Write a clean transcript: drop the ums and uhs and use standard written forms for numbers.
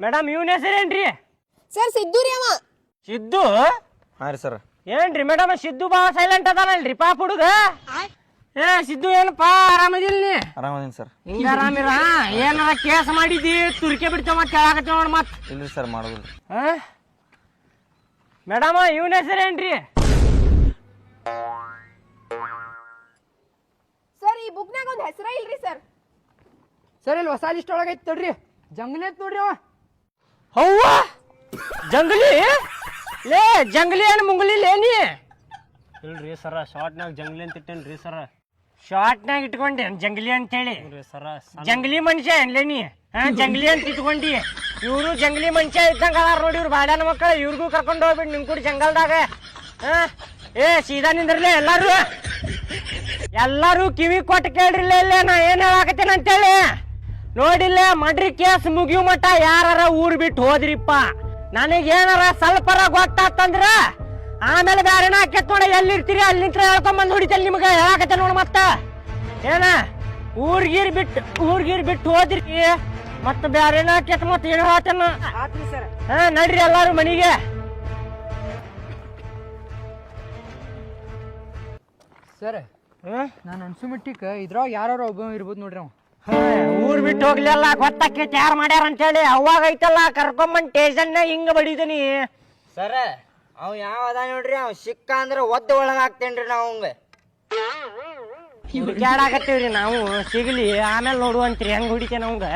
Madam ಇವನ ಹೆಸರೇನ್ರಿ? Sir Siddu ರೀ ಅವ. ಸಿದ್ದು? ಹಾಂ ರೀ ಸರ್. ಏನ್ರಿ ಮೇಡಮ್ ಸಿದ್ದು ಬಾ ಸೈಲೆಂಟ್ ಅದಾನಲ್ರಿ ಪಾಪ ಹುಡುಗ. ಏ ಸಿದ್ದು ಏನಪ್ಪಾ ಆರಾಮದಿಲ್ಲ ನೀ? ಆರಾಮದೀನಿ ಸರ್. ಹಿಂಗ ಆರಾಮಿರ? ಏನಾರ ಕೇಸ್ ಮಾಡಿದಿ ತುರ್ಕೆ ಬಿಡ್ತೇವ ಮತ್ತೆ ಹೇಳಾಕತ್ತೇವ ನೋಡ್ ಮತ್. ಇಲ್ರಿ ಸರ್ ಮಾಡೋದಿಲ್ಲ. ಮೇಡಮ್ ಇವನ ಹೆಸರೇನ್ರಿ? ಸರ್ ಈ ಬುಕ್ನಾಗ ಒಂದ್ ಹೆಸರ ಇಲ್ರಿ ಸರ್. ಸರ್ ಇಲ್ಲಿ ಹೊಸ ಲಿಸ್ಟ್ ಒಳಗೈತಿ ತಡ್ರಿ. ಜಂಗಲಿ ಐತ್ ನೋಡ್ರಿ ಅವ. ಹೌವ ಜಂಗಲಿ? ಲೇ ಜಂಗಲಿ ಏನು ಮುಂಗಲಿ ಲೇನಿ? ಇಲ್ರಿ ಸರ ಶಾರ್ಟ್ನಾಗ ಜಂಗಲಿ ಅಂತ ಇಟ್ಟೇನ್ರಿ ಸರ. ಶಾರ್ಟ್ನಾಗ ಇಟ್ಕೊಂಡೇನ್ ಜಂಗಲಿ ಅಂತೇಳಿ? ಸರ ಜಂಗಲಿ ಮನುಷ್ಯ ಏನ್ಲೇನಿ? ಜಂಗಲಿ ಅಂತ ಇಟ್ಕೊಂಡಿ? ಇವರು ಜಂಗಲಿ ಮನುಷ್ಯ ಇದ್ದಂಗ ಅದಾರ ನೋಡಿ ಇವ್ರು ಬಾಡ್ಯಾನ ಮಕ್ಕಳು. ಇವ್ರಿಗೂ ಕರ್ಕೊಂಡು ಹೋಗ್ಬಿಟ್ಟು ನಿಮ್ ಕೂಡ ಜಂಗಲ್ದಾಗ. ಏ ಸೀದಾ ನಿಂದ್ರಲೇ ಎಲ್ಲಾರು ಕಿವಿ ಕೊಟ್ಟು ಕೇಳ್ರಿಲ್ಲ ಇಲ್ಲೇ ನಾ ಏನ್ ಹೇಳಾಕತ್ತೇನೆ ಅಂತೇಳಿ. ನೋಡಿಲ್ಲ ಮಡ್ರಿ ಕೇಸ್ ಮುಗಿಯು ಮಟ್ಟ ಯಾರ ಊರ್ ಬಿಟ್ಟು ಹೋದ್ರಿಪ್ಪ. ನನಗೇನಾರ ಸ್ವಲ್ಪರ ಗೊತ್ತಾತಂದ್ರ ಆಮೇಲೆ ಬ್ಯಾರೇನ ಆಕೇತ್ ನೋಡ. ಎಲ್ಲಿರ್ತೀರಿ ಅಲ್ಲಿ ನಿಂತ್ರ ಹೇಳ್ಕೊಂಬಂದ್ ಹೊಡಿತಲ್ ನಿಮ್ಗೆ ಹೇಳಾಕತ್ತೆ ನೋಡ. ಮತ್ತ ಏನ ಊರ್ಗೀರ್ ಬಿಟ್ಟು ಹೋದ್ರಿ ಮತ್ತ ಬ್ಯಾರೇನ ಆಕೇತ್ ಮತ್ತ ಏನ್ ಹೇಳ್ತೇನ. ನಡ್ರಿ ಎಲ್ಲಾರು ಮನಿಗೆ. ಸರ್ ನಾನು ಅನ್ಸುಮಟ್ಟಿಗೆ ಇದ್ರಾಗ ಯಾರು ಒಬ್ಬ ಇರ್ಬೋದು ನೋಡ್ರಿ ಅವ. ಊರ್ ಬಿಟ್ಟು ಹೋಗ್ಲಿಲ್ಲ ಗೊತ್ತಾಕೈತಿ ಯಾರು ಮಾಡ್ಯಾರ ಅಂತೇಳಿ. ಅವಾಗ ಐತಲ್ಲ ಕರ್ಕೊಂಬಂದ್ ಸ್ಟೇಷನ್ ಹಿಂಗ ಬಡಿದೀನಿ. ಸರ ಅವ್ ಯಾವ ಅದ ನೋಡ್ರಿ, ಅವ್ ಸಿಕ್ಕ ಅಂದ್ರ ಒದ್ದು ಒಳಗ ಹಾಕ್ತೇನ್ರಿ ನಾವ್ ಅವಂಗ. ಹುಡುಕ್ಯಾಡಾಕತ್ತೀವ್ರಿ ನಾವು ಸಿಗ್ಲಿ ಆಮೇಲೆ ನೋಡುವಂತ್ರಿ ಹೆಂಗ್ ಹುಡಿತೇನ ಅವಂಗ.